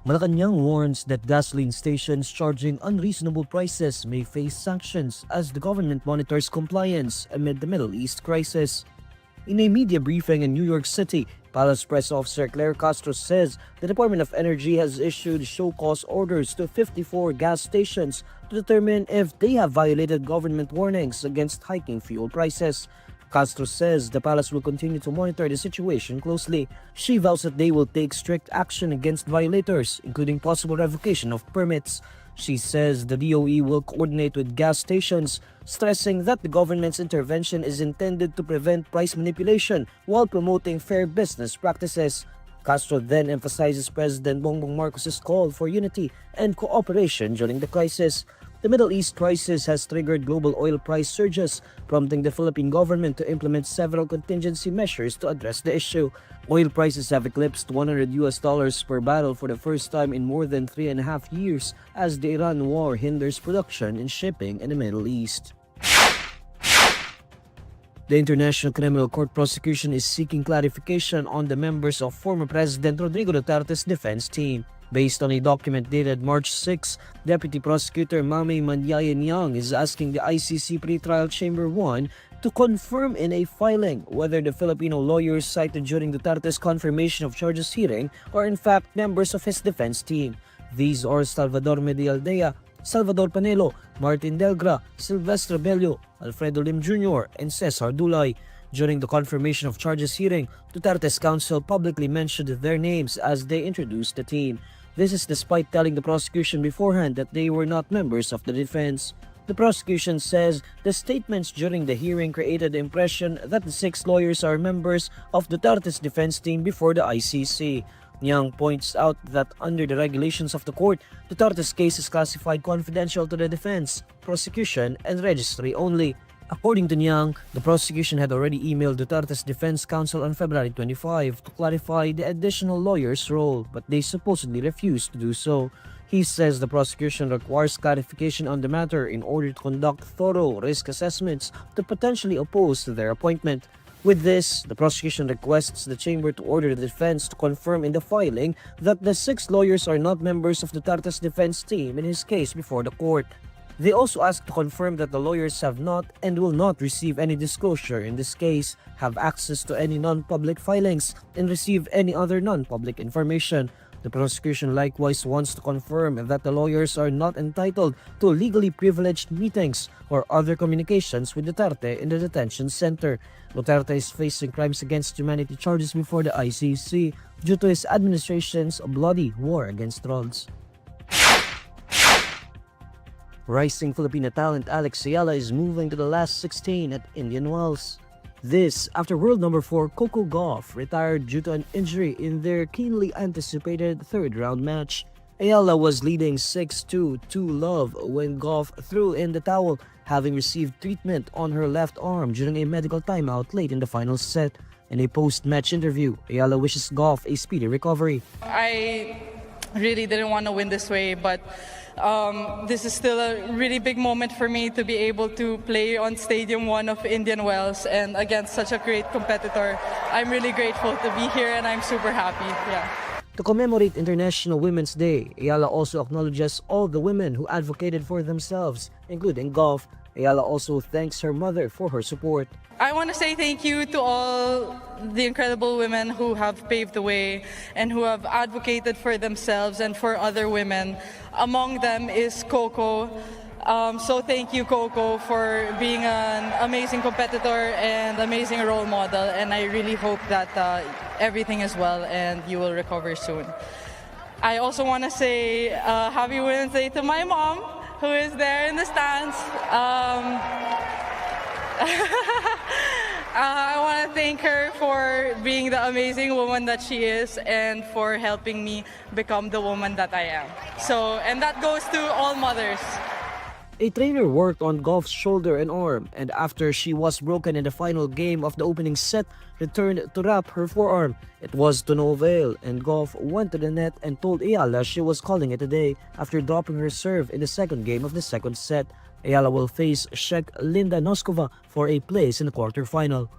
Malacanang warns that gasoline stations charging unreasonable prices may face sanctions as the government monitors compliance amid the Middle East crisis. In a media briefing in New York City, Palace Press Officer Claire Castro says the Department of Energy has issued show-cause orders to 54 gas stations to determine if they have violated government warnings against hiking fuel prices. Castro says the palace will continue to monitor the situation closely. She vows that they will take strict action against violators, including possible revocation of permits. She says the DOE will coordinate with gas stations, stressing that the government's intervention is intended to prevent price manipulation while promoting fair business practices. Castro then emphasizes President Bongbong Marcos's call for unity and cooperation during the crisis. The Middle East crisis has triggered global oil price surges, prompting the Philippine government to implement several contingency measures to address the issue. Oil prices have eclipsed $100 per barrel for the first time in more than 3.5 years as the Iran war hinders production and shipping in the Middle East. The International Criminal Court prosecution is seeking clarification on the members of former President Rodrigo Duterte's defense team. Based on a document dated March 6, Deputy Prosecutor Mame Manyayan is asking the ICC Pretrial Chamber 1 to confirm in a filing whether the Filipino lawyers cited during Duterte's confirmation of charges hearing are in fact members of his defense team. These are Salvador Medialdea, Salvador Panelo, Martin Delgra, Silvestre Bello, Alfredo Lim Jr., and Cesar Dulay. During the confirmation of charges hearing, Duterte's counsel publicly mentioned their names as they introduced the team. This is despite telling the prosecution beforehand that they were not members of the defense. The prosecution says the statements during the hearing created the impression that the 6 lawyers are members of Duterte's defense team before the ICC. Nyang points out that under the regulations of the court, Duterte's case is classified confidential to the defense, prosecution, and registry only. According to Nyang, the prosecution had already emailed Duterte's defense counsel on February 25 to clarify the additional lawyer's role, but they supposedly refused to do so. He says the prosecution requires clarification on the matter in order to conduct thorough risk assessments to potentially oppose their appointment. With this, the prosecution requests the chamber to order the defense to confirm in the filing that the 6 lawyers are not members of Duterte's defense team in his case before the court. They also ask to confirm that the lawyers have not and will not receive any disclosure in this case, have access to any non-public filings, and receive any other non-public information. The prosecution likewise wants to confirm that the lawyers are not entitled to legally privileged meetings or other communications with Duterte in the detention center. Duterte is facing crimes against humanity charges before the ICC due to his administration's bloody war against drugs. Rising Filipino talent Alex Eala is moving to the last 16 at Indian Wells. This after world number 4 Coco Gauff retired due to an injury in their keenly anticipated third-round match. Eala was leading 6-2 2-love when Gauff threw in the towel, having received treatment on her left arm during a medical timeout late in the final set. In a post-match interview, Eala wishes Gauff a speedy recovery. I really didn't want to win this way, but this is still a really big moment for me to be able to play on Stadium 1 of Indian Wells and against such a great competitor. I'm really grateful to be here and I'm super happy. Yeah. To commemorate International Women's Day, Eala also acknowledges all the women who advocated for themselves, including Gauff. Eala also thanks her mother for her support. I want to say thank you to all the incredible women who have paved the way and who have advocated for themselves and for other women. Among them is Coco. So thank you, Coco, for being an amazing competitor and amazing role model. And I really hope that everything is well and you will recover soon. I also want to say Happy Women's Day to my mom, who is there in the stands. I want to thank her for being the amazing woman that she is and for helping me become the woman that I am. And that goes to all mothers. A trainer worked on Gauff's shoulder and arm, and after she was broken in the final game of the opening set, returned to wrap her forearm. It was to no avail, and Gauff went to the net and told Eala she was calling it a day after dropping her serve in the second game of the second set. Eala will face Czech Linda Noskova for a place in the quarterfinal.